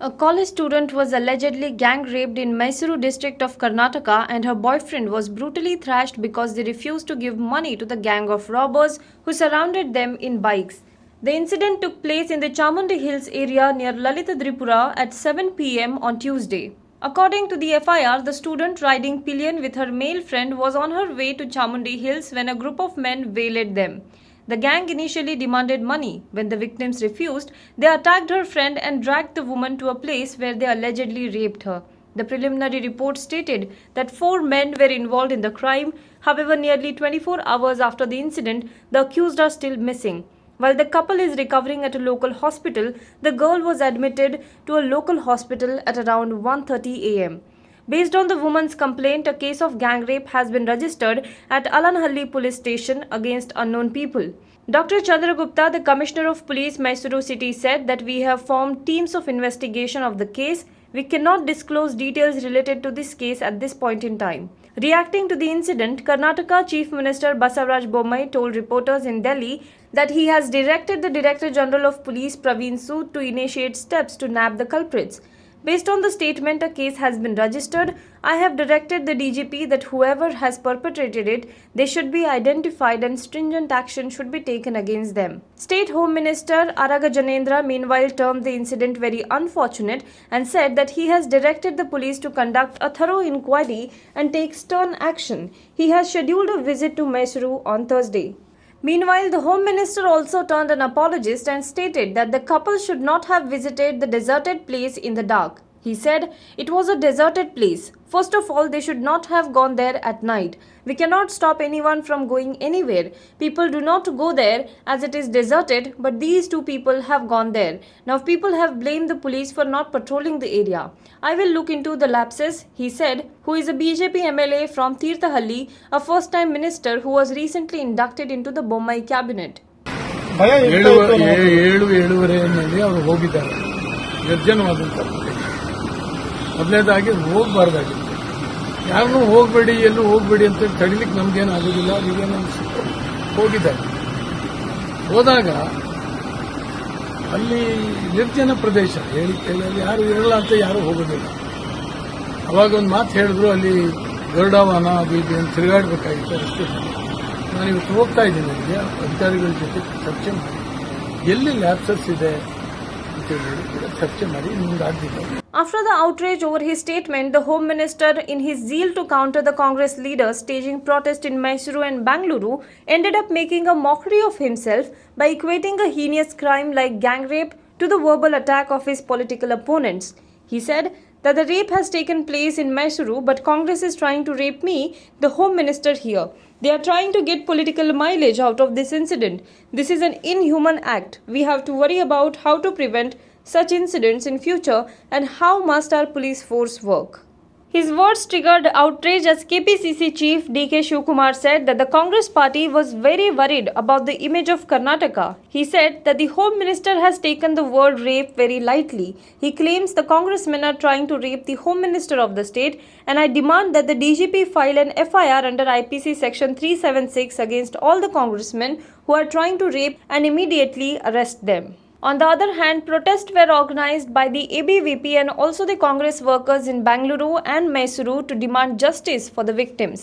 A college student was allegedly gang raped in Mysuru district of Karnataka and her boyfriend was brutally thrashed because they refused to give money to the gang of robbers who surrounded them in bikes. The incident took place in the Chamundi Hills area near Lalitadripura at 7 p.m. on Tuesday. According to the FIR, the student riding pillion with her male friend was on her way to Chamundi Hills when a group of men waylaid them. The gang initially demanded money. When the victims refused, they attacked her friend and dragged the woman to a place where they allegedly raped her. The preliminary report stated that 4 men were involved in the crime. However, nearly 24 hours after the incident, the accused are still missing. While the couple is recovering at a local hospital, the girl was admitted to a local hospital at around 1:30 a.m. Based on the woman's complaint, a case of gang rape has been registered at Alanhalli police station against unknown people. Dr. Chandragupta, the Commissioner of Police, Mysuru City, said that we have formed teams of investigation of the case. We cannot disclose details related to this case at this point in time. Reacting to the incident, Karnataka Chief Minister Basavaraj Bommai told reporters in Delhi that he has directed the Director General of Police Praveen Sood to initiate steps to nab the culprits. Based on the statement, a case has been registered. I have directed the DGP that whoever has perpetrated it, they should be identified and stringent action should be taken against them. State Home Minister Araga Janendra meanwhile termed the incident very unfortunate and said that he has directed the police to conduct a thorough inquiry and take stern action. He has scheduled a visit to Mysuru on Thursday. Meanwhile, the Home Minister also turned an apologist and stated that the couple should not have visited the deserted place in the dark. He said it was a deserted place. First of all, they should not have gone there at night. We cannot stop anyone from going anywhere. People do not go there as it is deserted, but these two people have gone there. Now people have blamed the police for not patrolling the area. I will look into the lapses, he said, who is a BJP MLA from Tirthahalli, a first-time minister who was recently inducted into the Bommai cabinet. ಏಳುವರೆಯಲ್ಲಿ ಅವರು ಹೋಗಿದ್ದಾರೆ ನಿರ್ಜನವಾದಂಥ ಪ್ರದೇಶ. ಮೊದಲನೇದಾಗಿ ಹೋಗಬಾರ್ದಾಗಿತ್ತು. ಯಾರನ್ನೂ ಹೋಗಬೇಡಿ, ಎಲ್ಲೂ ಹೋಗಬೇಡಿ ಅಂತ ತಡಿಲಿಕ್ಕೆ ನಮಗೇನು ಆಗೋದಿಲ್ಲ. ಈಗೇನು ಅನಿಸುತ್ತೆ ಹೋಗಿದ್ದಾರೆ. ಹೋದಾಗ ಅಲ್ಲಿ ನಿರ್ಜನ ಪ್ರದೇಶ, ಹೇಳಿಕೆಯಲ್ಲಿ ಯಾರು ಇರಲ್ಲ ಅಂತ ಯಾರು ಹೋಗೋದಿಲ್ಲ. ಅವಾಗ ಒಂದು ಮಾತು ಹೇಳಿದ್ರು, ಅಲ್ಲಿ ಗರುಡಾವಾನ ಅದು ಇದು ಅಂತ ತಿರುಗಾಡಬೇಕಾಗಿತ್ತು. ಅಷ್ಟೇ. ನಾನು ಇವತ್ತು ಹೋಗ್ತಾ ಇದ್ದೀನಿ, ಅಲ್ಲಿಗೆ ಅಧಿಕಾರಿಗಳ ಜೊತೆ ಚರ್ಚೆ ಮಾಡಿ ಎಲ್ಲಿ ಲ್ಯಾಪ್ಸಸ್ ಇದೆ ಅಂತ ಹೇಳಿ ಕೂಡ ಚರ್ಚೆ ಮಾಡಿ ಮುಂದಾಗಿದೆ. After the outrage over his statement, the Home Minister, in his zeal to counter the Congress leaders staging protest in Mysuru and Bangalore, ended up making a mockery of himself by equating a heinous crime like gang rape to the verbal attack of his political opponents. He said that the rape has taken place in Mysuru, but Congress is trying to rape me, the Home Minister here. They are trying to get political mileage out of this incident. This is an inhuman act. We have to worry about how to prevent such incidents in future and how must our police force work. His words triggered outrage as KPCC chief DK Shivkumar said that the Congress party was very worried about the image of Karnataka. He said that the Home Minister has taken the word rape very lightly. He claims the congressmen are trying to rape the Home Minister of the state, and I demand that the DGP file an FIR under IPC section 376 against all the congressmen who are trying to rape and immediately arrest them. On the other hand, protests were organized by the ABVP and also the Congress workers in Bangalore and Mysuru to demand justice for the victims.